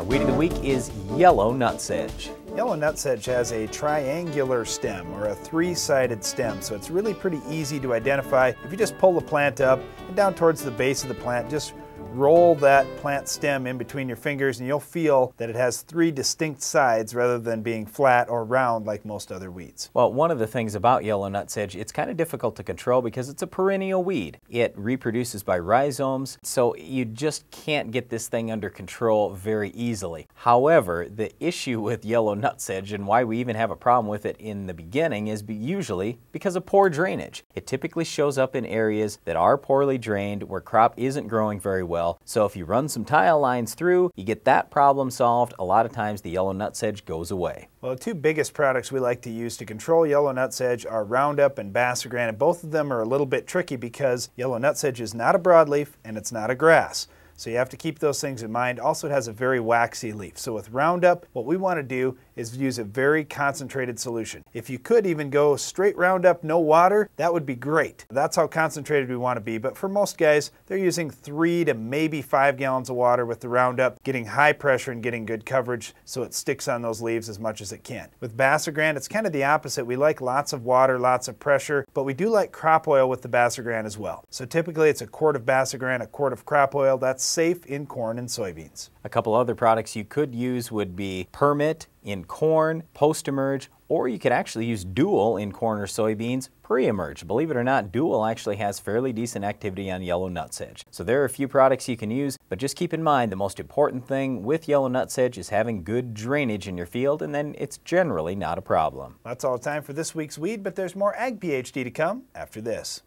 weed of the week is yellow nutsedge. Yellow nutsedge has a triangular stem, or a three-sided stem, so it's really pretty easy to identify. If you just pull the plant up and down towards the base of the plant, just roll that plant stem in between your fingers and you'll feel that it has three distinct sides rather than being flat or round like most other weeds. Well, one of the things about yellow nutsedge, it's kind of difficult to control because it's a perennial weed. It reproduces by rhizomes, so you just can't get this thing under control very easily. However, the issue with yellow nutsedge and why we even have a problem with it in the beginning is usually because of poor drainage. It typically shows up in areas that are poorly drained, where crop isn't growing very well. So if you run some tile lines through, you get that problem solved. A lot of times the yellow nutsedge goes away. Well, the two biggest products we like to use to control yellow nutsedge are Roundup and Basagran, and both of them are a little bit tricky because yellow nutsedge is not a broadleaf and it's not a grass. So you have to keep those things in mind. Also, it has a very waxy leaf. So with Roundup, what we want to do is use a very concentrated solution. If you could even go straight Roundup, no water, that would be great. That's how concentrated we want to be. But for most guys, they're using 3 to maybe 5 gallons of water with the Roundup, getting high pressure and getting good coverage so it sticks on those leaves as much as it can. With Basagran, it's kind of the opposite. We like lots of water, lots of pressure, but we do like crop oil with the Basagran as well. So typically it's a quart of Basagran, a quart of crop oil. That's safe in corn and soybeans. A couple other products you could use would be Permit in corn, post-emerge, or you could actually use Dual in corn or soybeans, pre-emerge. Believe it or not, Dual actually has fairly decent activity on yellow nutsedge. So there are a few products you can use, but just keep in mind the most important thing with yellow nutsedge is having good drainage in your field, and then it's generally not a problem. That's all the time for this week's Weed, but there's more Ag PhD to come after this.